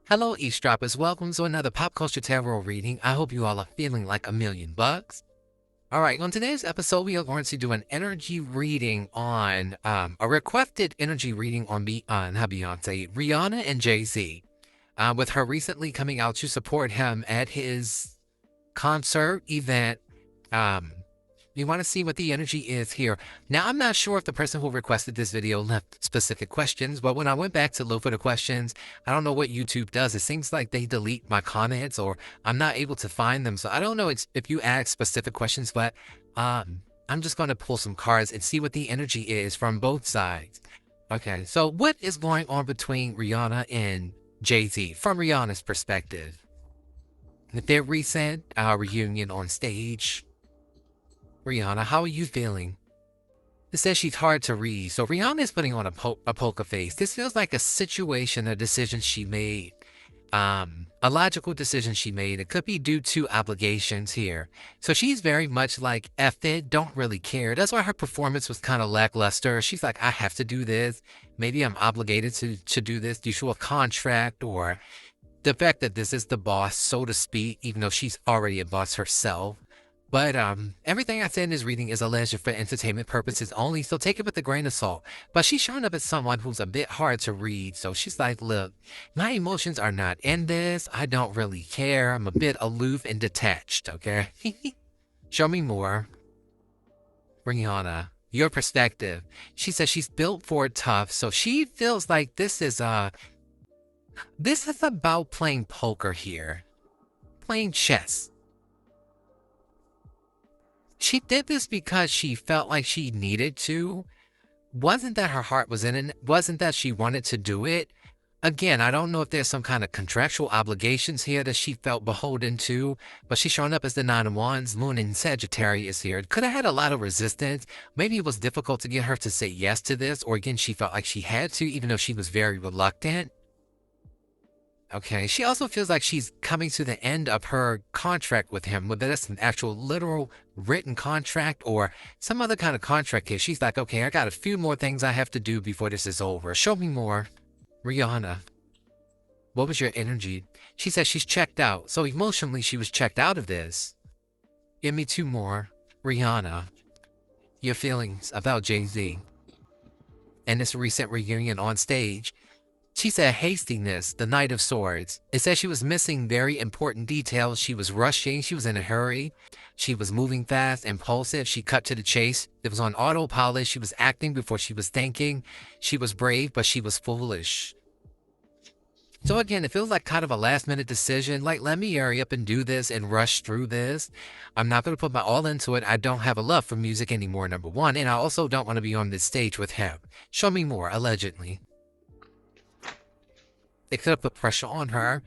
Hello, eavesdroppers. Welcome to another pop culture tarot reading. I hope you all are feeling like $1,000,000. All right, on today's episode, we are going to do an energy reading on a requested energy reading on Beyonce, Rihanna, and Jay-Z. With her recently coming out to support him at his concert event. Um, you want to see what the energy is here. Now, I'm not sure if the person who requested this video left specific questions, but when I went back to look for the questions, I don't know what YouTube does. It seems like they delete my comments or I'm not able to find them. So I don't know if you ask specific questions, but I'm just going to pull some cards and see what the energy is from both sides. Okay, so what is going on between Rihanna and Jay-Z from Rihanna's perspective? Their recent reunion on stage. Rihanna, how are you feeling? It says she's hard to read, so Rihanna is putting on a poker face. This feels like a situation, a decision she made, a logical decision she made. It could be due to obligations here. So she's very much like, F it, don't really care. That's why her performance was kind of lackluster. She's like, I have to do this. Maybe I'm obligated to do this due to a contract or the fact that this is the boss, so to speak, even though she's already a boss herself. But everything I said in this reading is alleged for entertainment purposes only, so take it with a grain of salt. But she's showing up as someone who's a bit hard to read, so she's like, look, my emotions are not in this. I don't really care. I'm a bit aloof and detached, okay? Show me more. Rihanna, your perspective. She says she's built for it tough, so she feels like this is about playing poker here. Playing chess. She did this because she felt like she needed to. Wasn't that her heart was in it. Wasn't that she wanted to do it. Again, I don't know if there's some kind of contractual obligations here that she felt beholden to, but she's showing up as the Nine of Wands, Moon in Sagittarius here. Could have had a lot of resistance. Maybe it was difficult to get her to say yes to this, or again, she felt like she had to, even though she was very reluctant. Okay, she also feels like she's coming to the end of her contract with him, whether that's an actual literal written contract or some other kind of contract here. She's like, okay, I got a few more things I have to do before this is over. Show me more. Rihanna, what was your energy? She says she's checked out. So emotionally, she was checked out of this. Give me two more. Rihanna, your feelings about Jay-Z and this recent reunion on stage. She said hastiness, the Knight of Swords. It says she was missing very important details. She was rushing. She was in a hurry. She was moving fast, impulsive. She cut to the chase. It was on autopilot. She was acting before she was thinking. She was brave, but she was foolish. So again, it feels like kind of a last-minute decision. Like, let me hurry up and do this and rush through this. I'm not going to put my all into it. I don't have a love for music anymore, number one. And I also don't want to be on this stage with him. Show me more, allegedly. They could have put pressure on her.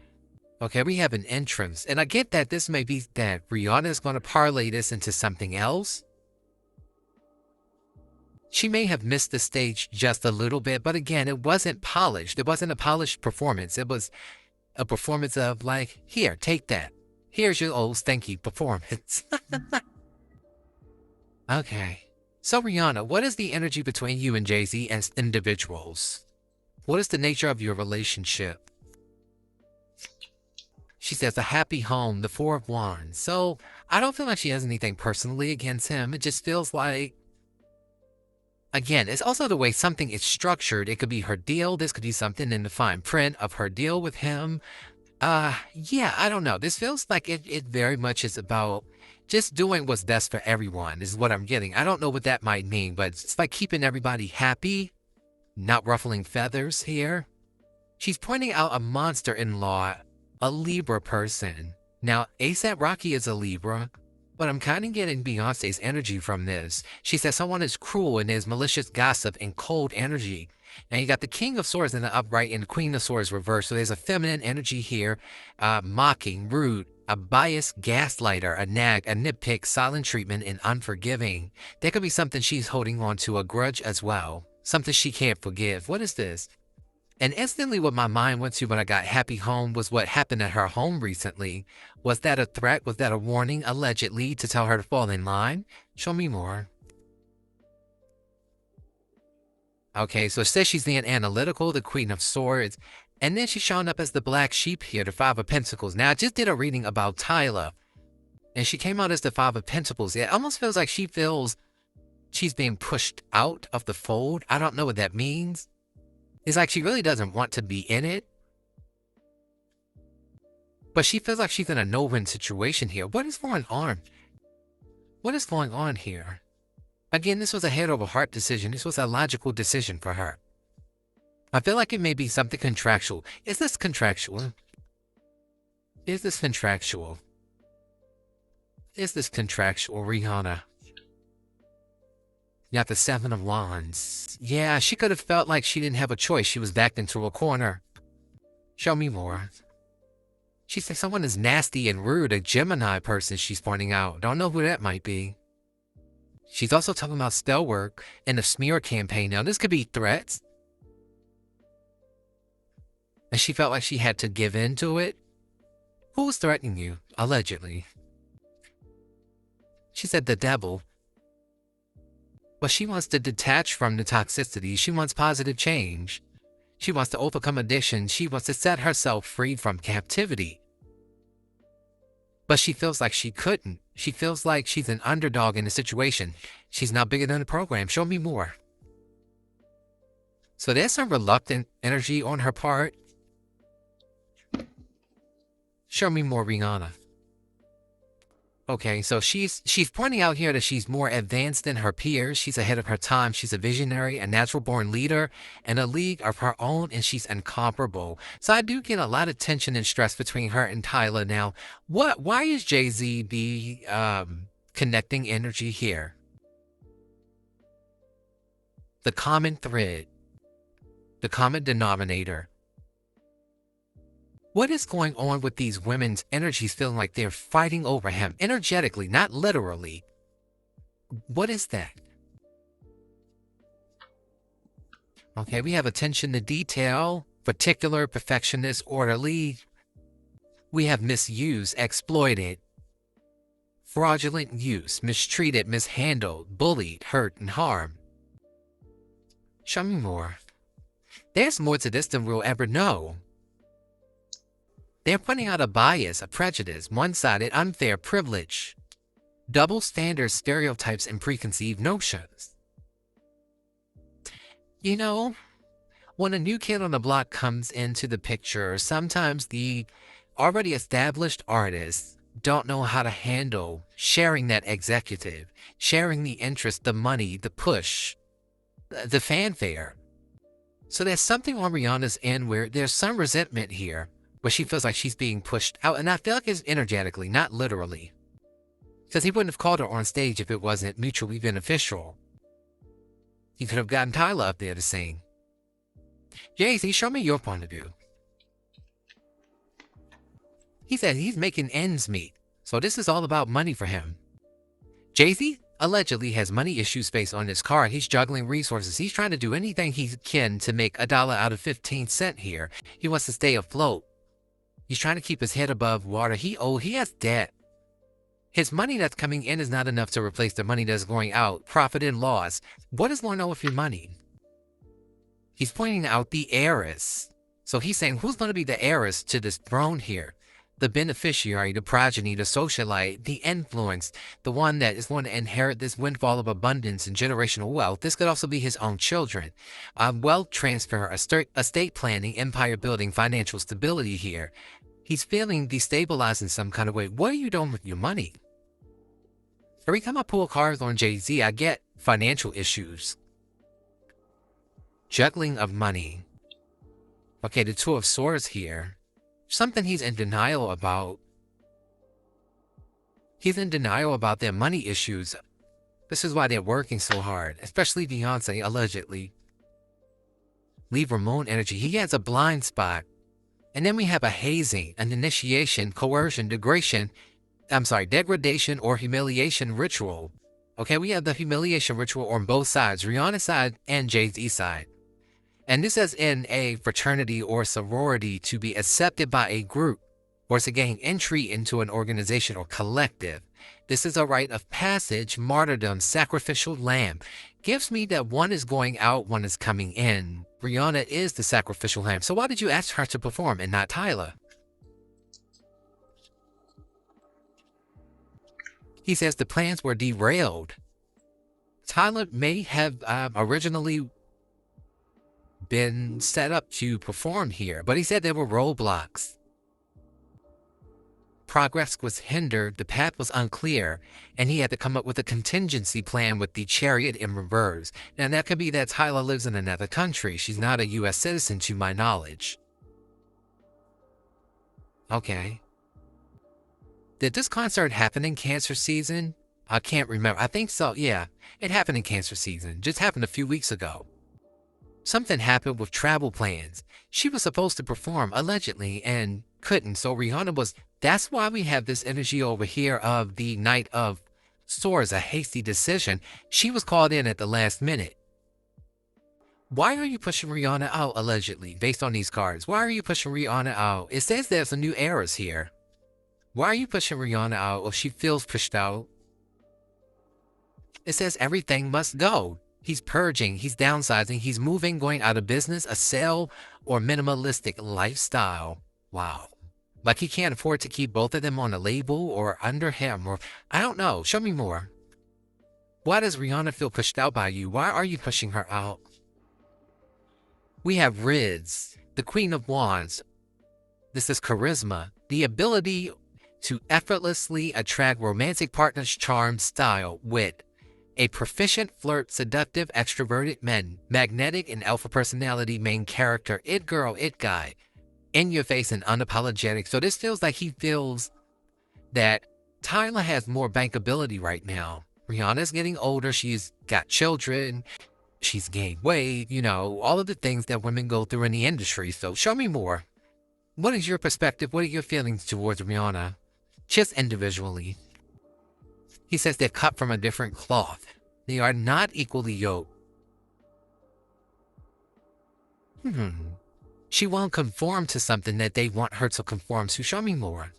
Okay, we have an entrance. And I get that this may be that Rihanna is going to parlay this into something else. She may have missed the stage just a little bit, but again, it wasn't polished. It wasn't a polished performance. It was a performance of like, here, take that. Here's your old stanky performance. Okay. So Rihanna, what is the energy between you and Jay-Z as individuals? What is the nature of your relationship? She says a happy home, the Four of Wands. So I don't feel like she has anything personally against him. It just feels like, again, it's also the way something is structured. It could be her deal. This could be something in the fine print of her deal with him. Yeah, I don't know. This feels like it very much is about just doing what's best for everyone is what I'm getting. I don't know what that might mean, but it's like keeping everybody happy. Not ruffling feathers here. She's pointing out a monster-in-law, a Libra person. Now, A$AP Rocky is a Libra, but I'm kind of getting Beyonce's energy from this. She says someone is cruel and there's malicious gossip and cold energy. Now, you got the King of Swords in the upright and the Queen of Swords reversed, so there's a feminine energy here, mocking, rude, a biased gaslighter, a nag, a nitpick, silent treatment, and unforgiving. There could be something she's holding on to, a grudge as well. Something she can't forgive. What is this? And instantly what my mind went to when I got happy home was what happened at her home recently. Was that a threat? Was that a warning, allegedly, to tell her to fall in line? Show me more. Okay, so it says she's being analytical, the Queen of Swords. And then she's showing up as the black sheep here, the Five of Pentacles. Now, I just did a reading about Tyler, and she came out as the Five of Pentacles. It almost feels like she feels she's being pushed out of the fold. I don't know what that means. It's like she really doesn't want to be in it. But she feels like she's in a no-win situation here. What is going on? What is going on here? Again, this was a head over heart decision. This was a logical decision for her. I feel like it may be something contractual. Is this contractual? Is this contractual? Is this contractual, Rihanna? You got the Seven of Wands. Yeah, she could have felt like she didn't have a choice. She was backed into a corner. Show me more. She said someone is nasty and rude, a Gemini person she's pointing out. Don't know who that might be. She's also talking about spell work and a smear campaign. Now, this could be threats. And she felt like she had to give in to it. Who was threatening you? Allegedly. She said the devil. But she wants to detach from the toxicity. She wants positive change. She wants to overcome addiction. She wants to set herself free from captivity. But she feels like she couldn't. She feels like she's an underdog in the situation. She's not bigger than the program. Show me more. So there's some reluctant energy on her part. Show me more, Rihanna. Okay, so she's pointing out here that she's more advanced than her peers. She's ahead of her time. She's a visionary, a natural-born leader, and a league of her own, and she's incomparable. So I do get a lot of tension and stress between her and Tyler. Now, why is Jay-Z the connecting energy here? The common thread, the common denominator. What is going on with these women's energies feeling like they're fighting over him? Energetically, not literally. What is that? Okay, we have attention to detail, particular, perfectionist, orderly. We have misuse, exploited, fraudulent use, mistreated, mishandled, bullied, hurt, and harmed. Show me more. There's more to this than we'll ever know. They're pointing out a bias, a prejudice, one-sided, unfair privilege, double standards, stereotypes, and preconceived notions. You know, when a new kid on the block comes into the picture, sometimes the already established artists don't know how to handle sharing that executive, sharing the interest, the money, the push, the fanfare. So there's something on Rihanna's end where there's some resentment here, where she feels like she's being pushed out. And I feel like it's energetically, not literally. Because he wouldn't have called her on stage if it wasn't mutually beneficial. He could have gotten Tyler up there to sing. Jay-Z, show me your point of view. He said he's making ends meet. So this is all about money for him. Jay-Z allegedly has money issues based on his card. He's juggling resources. He's trying to do anything he can to make $1 out of 15 cents here. He wants to stay afloat. He's trying to keep his head above water. He has debt. His money that's coming in is not enough to replace the money that's going out. Profit and loss. What is going on with your money? He's pointing out the heiress. So he's saying, who's going to be the heiress to this throne here? The beneficiary, the progeny, the socialite, the influence, the one that is going to inherit this windfall of abundance and generational wealth. This could also be his own children. Wealth transfer, estate planning, empire building, financial stability here. He's feeling destabilized in some kind of way. What are you doing with your money? Every time I pull cards on Jay-Z, I get financial issues. Juggling of money. Okay, the Two of Swords here. Something he's in denial about. He's in denial about their money issues. This is why they're working so hard, especially Beyonce, allegedly. Libra moon energy. He has a blind spot. And then we have a hazing, an initiation, coercion, degradation or humiliation ritual. Okay, we have the humiliation ritual on both sides, Rihanna's side and Jay-Z's side. And this is in a fraternity or sorority to be accepted by a group or to gain entry into an organization or collective. This is a rite of passage, martyrdom, sacrificial lamb. Gives me that one is going out, one is coming in. Rihanna is the sacrificial lamb. So why did you ask her to perform and not Tyler? He says the plans were derailed. Tyler may have originally been set up to perform here, but he said there were roadblocks. Progress was hindered, the path was unclear, and he had to come up with a contingency plan with the chariot in reverse. Now, that could be that Tyler lives in another country. She's not a U.S. citizen, to my knowledge. Okay. Did this concert happen in Cancer season? I can't remember. I think so, yeah. It happened in Cancer season. Just happened a few weeks ago. Something happened with travel plans. She was supposed to perform, allegedly, and couldn't. So Rihanna was... That's why we have this energy over here of the Knight of Swords, a hasty decision. She was called in at the last minute. Why are you pushing Rihanna out, allegedly, based on these cards? Why are you pushing Rihanna out? It says there's a new errors here. Why are you pushing Rihanna out, or she feels pushed out? It says everything must go. He's purging, he's downsizing, he's moving, going out of business, a sale, or minimalistic lifestyle. Wow. Like he can't afford to keep both of them on a label or under him, or I don't know. Show me more. Why does Rihanna feel pushed out by you? Why are you pushing her out? We have Riz, the Queen of Wands. This is charisma, the ability to effortlessly attract romantic partners, charm, style, wit. A proficient flirt, seductive, extroverted men, magnetic and alpha personality, main character, it girl, it guy. In your face and unapologetic. So this feels like he feels that Tyler has more bankability right now. Rihanna's getting older. She's got children. She's gained weight. You know, all of the things that women go through in the industry. So show me more. What is your perspective? What are your feelings towards Rihanna? Just individually. He says they're cut from a different cloth. They are not equally yoked. She won't conform to something that they want her to conform to. Show me more.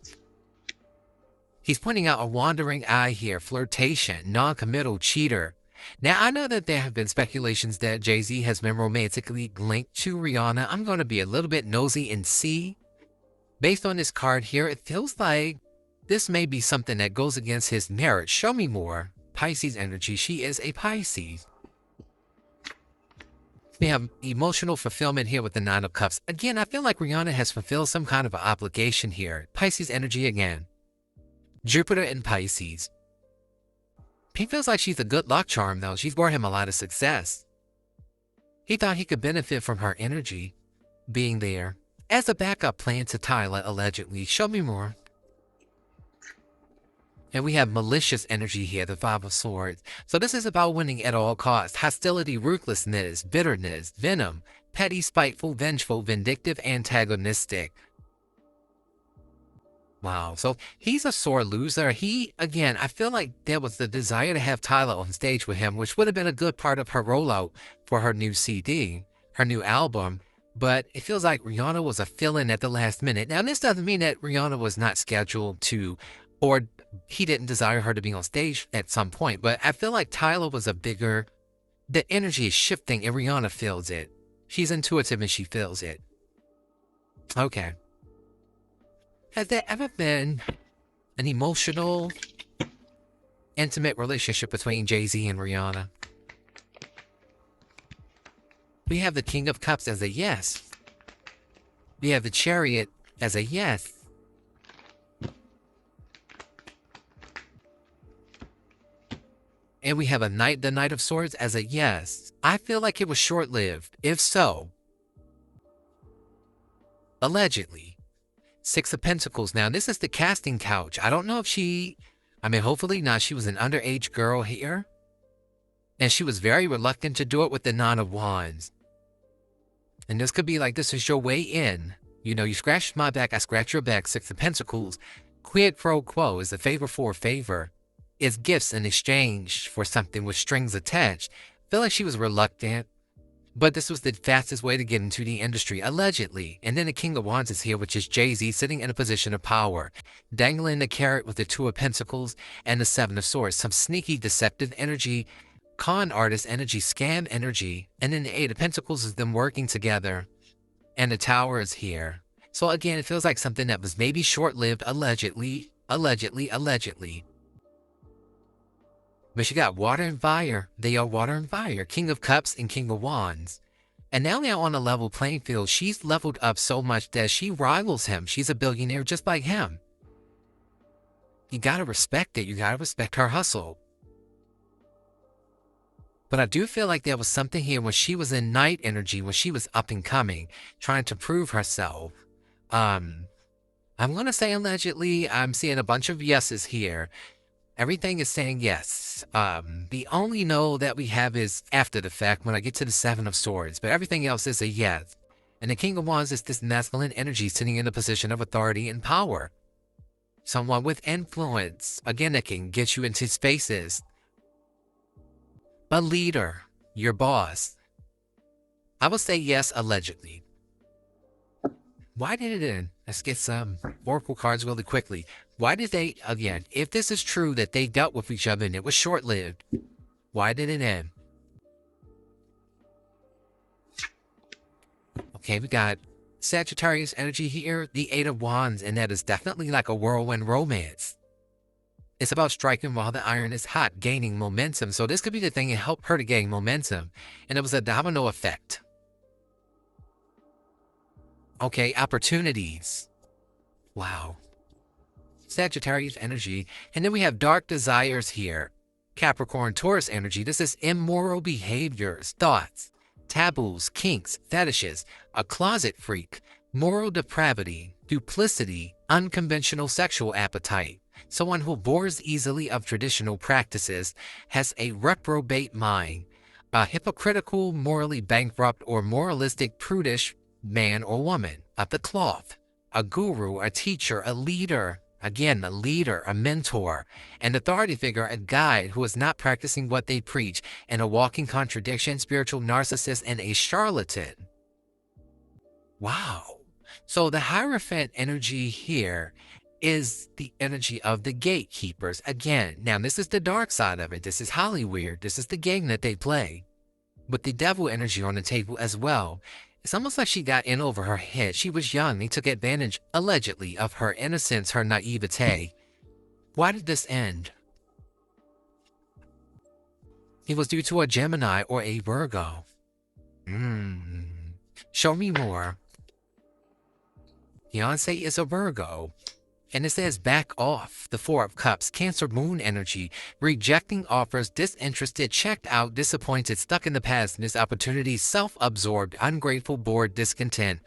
He's pointing out a wandering eye here, flirtation, non-committal, cheater. Now, I know that there have been speculations that Jay-Z has been romantically linked to Rihanna. I'm going to be a little bit nosy and see. Based on this card here, it feels like this may be something that goes against his marriage. Show me more. Pisces energy. She is a Pisces. We have emotional fulfillment here with the Nine of Cups. Again, I feel like Rihanna has fulfilled some kind of an obligation here. Pisces energy again. Jupiter in Pisces. He feels like she's a good luck charm, though. She's brought him a lot of success. He thought he could benefit from her energy being there as a backup plan to Tyler, allegedly. Show me more. And we have malicious energy here, the Five of Swords. So this is about winning at all costs. Hostility, ruthlessness, bitterness, venom, petty, spiteful, vengeful, vindictive, antagonistic. Wow, so he's a sore loser. Again, I feel like there was the desire to have Tyler on stage with him, which would have been a good part of her rollout for her new CD, her new album. But it feels like Rihanna was a fill-in at the last minute. Now, this doesn't mean that Rihanna was not scheduled to, or he didn't desire her to be on stage at some point, but I feel like Tyler was the energy is shifting and Rihanna feels it. She's intuitive and she feels it. Okay. Has there ever been an emotional, intimate relationship between Jay-Z and Rihanna? We have the King of Cups as a yes. We have the Chariot as a yes. And we have the Knight of Swords as a yes. I feel like it was short-lived. If so, allegedly. Six of Pentacles. Now, this is the casting couch. I don't know if hopefully not. She was an underage girl here. And she was very reluctant to do it with the Nine of Wands. And this could be like, this is your way in. You know, you scratched my back, I scratch your back. Six of Pentacles. Quid pro quo is a favor for a favor. It's gifts in exchange for something with strings attached. I feel like she was reluctant, but this was the fastest way to get into the industry, allegedly. And then the King of Wands is here, which is Jay-Z sitting in a position of power, dangling the carrot with the Two of Pentacles and the Seven of Swords. Some sneaky, deceptive energy con artist energy, scam energy. And then the Eight of Pentacles is them working together. And the Tower is here. So again, it feels like something that was maybe short-lived, allegedly. But she got water and fire. They are water and fire. King of Cups and King of Wands. And now they're on a level playing field. She's leveled up so much that she rivals him. She's a billionaire just like him. You gotta respect it. You gotta respect her hustle. But I do feel like there was something here when she was in Knight energy, when she was up and coming, trying to prove herself. I'm gonna say allegedly. I'm seeing a bunch of yeses here. Everything is saying yes. The only no that we have is after the fact when I get to the Seven of Swords, but everything else is a yes. And the King of Wands is this masculine energy sitting in a position of authority and power. Someone with influence, again, that can get you into spaces. A leader, your boss. I will say yes, allegedly. Why did it end? Let's get some Oracle cards really quickly. Why did they, again, if this is true that they dealt with each other and it was short-lived, why did it end? Okay, we got Sagittarius energy here, the Eight of Wands, and that is definitely like a whirlwind romance. It's about striking while the iron is hot, gaining momentum. So this could be the thing that helped her to gain momentum. And it was a domino effect. Okay, opportunities. Wow. Sagittarius energy. And then we have dark desires here. Capricorn, Taurus energy. This is immoral behaviors, thoughts, taboos, kinks, fetishes, a closet freak, moral depravity, duplicity, unconventional sexual appetite. Someone who bores easily of traditional practices, has a reprobate mind, a hypocritical, morally bankrupt, or moralistic, prudish man or woman of the cloth, a guru, a teacher, a leader, again, a leader, a mentor, an authority figure, a guide who is not practicing what they preach, and a walking contradiction, spiritual narcissist, and a charlatan. Wow. So the Hierophant energy here is the energy of the gatekeepers. Again, now this is the dark side of it. This is Hollywood. This is the game that they play. With the devil energy on the table as well. It's almost like she got in over her head. She was young. They took advantage, allegedly, of her innocence, her naivete. Why did this end? It was due to a Gemini or a Virgo. Show me more. Beyonce is a Virgo. And it says back off, the Four of Cups, Cancer moon energy, rejecting offers, disinterested, checked out, disappointed, stuck in the past, missed opportunities, self-absorbed, ungrateful, bored, discontent,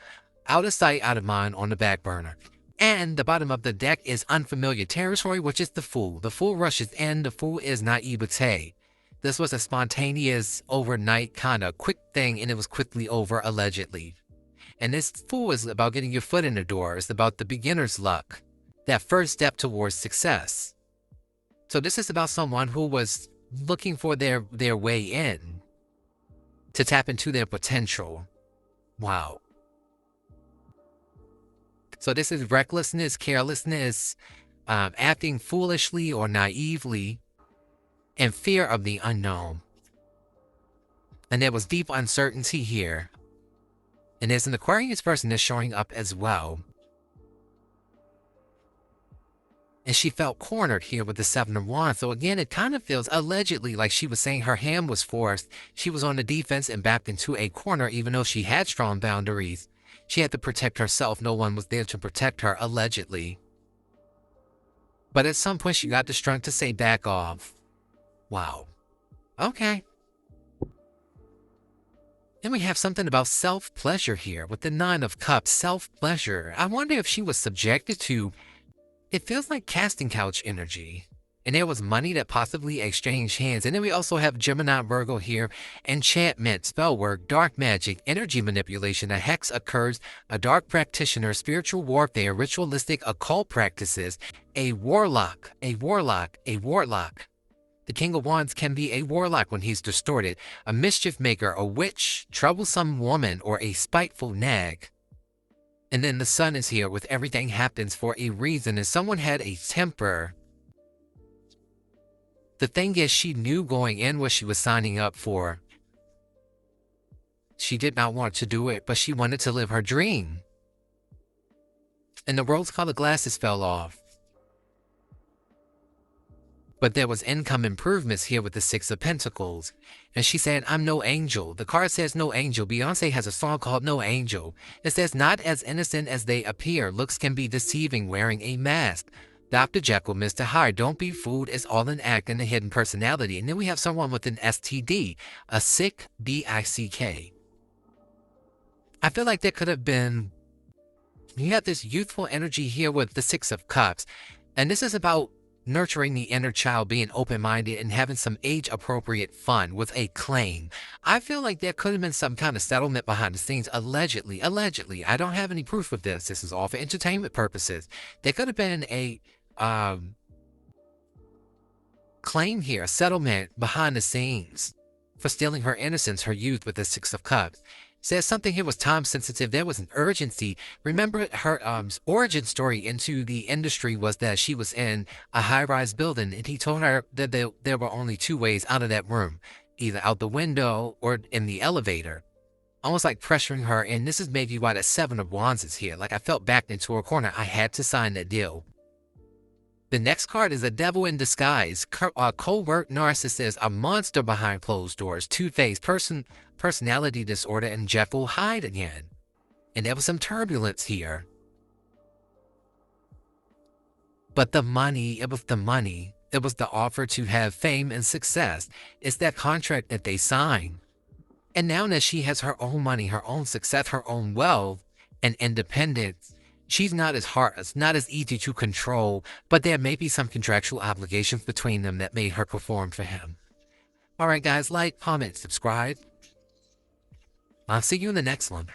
out of sight, out of mind, on the back burner. And the bottom of the deck is unfamiliar territory, which is the Fool. The Fool rushes in, the Fool is naivete. This was a spontaneous, overnight kind of quick thing, and it was quickly over, allegedly. And this Fool is about getting your foot in the door. It's about the beginner's luck. That first step towards success. So this is about someone who was looking for their way in to tap into their potential. Wow. So this is recklessness, carelessness, acting foolishly or naively, and fear of the unknown. And there was deep uncertainty here. And there's an Aquarius person that's showing up as well. And she felt cornered here with the Seven of Wands. So again, it kind of feels allegedly like she was saying her hand was forced. She was on the defense and backed into a corner even though she had strong boundaries. She had to protect herself. No one was there to protect her, allegedly. But at some point, she got the strength to say back off. Wow. Okay. Then we have something about self-pleasure here with the Nine of Cups, self-pleasure. I wonder if she was subjected to... It feels like casting couch energy. And there was money that possibly exchanged hands. And then we also have Gemini Virgo here. Enchantment, spell work, dark magic, energy manipulation, a hex occurs, a dark practitioner, spiritual warfare, ritualistic occult practices, a warlock. The King of Wands can be a warlock when he's distorted, a mischief maker, a witch, troublesome woman, or a spiteful nag. And then the Sun is here with everything happens for a reason. And someone had a temper. The thing is, she knew going in what she was signing up for. She did not want to do it, but she wanted to live her dream. And the rose-colored glasses fell off. But there was income improvements here with the Six of Pentacles. And she said, I'm no angel. The card says no angel. Beyonce has a song called No Angel. It says, not as innocent as they appear. Looks can be deceiving wearing a mask. Dr. Jekyll, Mr. Hyde. Don't be fooled. It's all an act and a hidden personality. And then we have someone with an STD. A sick, B-I-C-K. I feel like there could have been... You have this youthful energy here with the Six of Cups. And this is about nurturing the inner child, being open-minded, and having some age-appropriate fun with a claim. I feel like there could have been some kind of settlement behind the scenes, allegedly. Allegedly. I don't have any proof of this. This is all for entertainment purposes. There could have been a claim here, a settlement behind the scenes for stealing her innocence, her youth with the Six of Cups. Says something here was time sensitive. There was an urgency. Remember, her origin story into the industry was that she was in a high-rise building, and he told her that there were only two ways out of that room, either out the window or in the elevator. Almost like pressuring her, and this is maybe why the Seven of Wands is here. Like, I felt backed into a corner. I had to sign that deal. The next card is a devil in disguise. Covert narcissist, a monster behind closed doors, two-faced personality disorder, and Jekyll Hyde again. And there was some turbulence here. But the money, it was the money. It was the offer to have fame and success. It's that contract that they signed. And now that she has her own money, her own success, her own wealth, and independence, she's not as hard, it's not as easy to control, but there may be some contractual obligations between them that made her perform for him. Alright guys, like, comment, subscribe. I'll see you in the next one.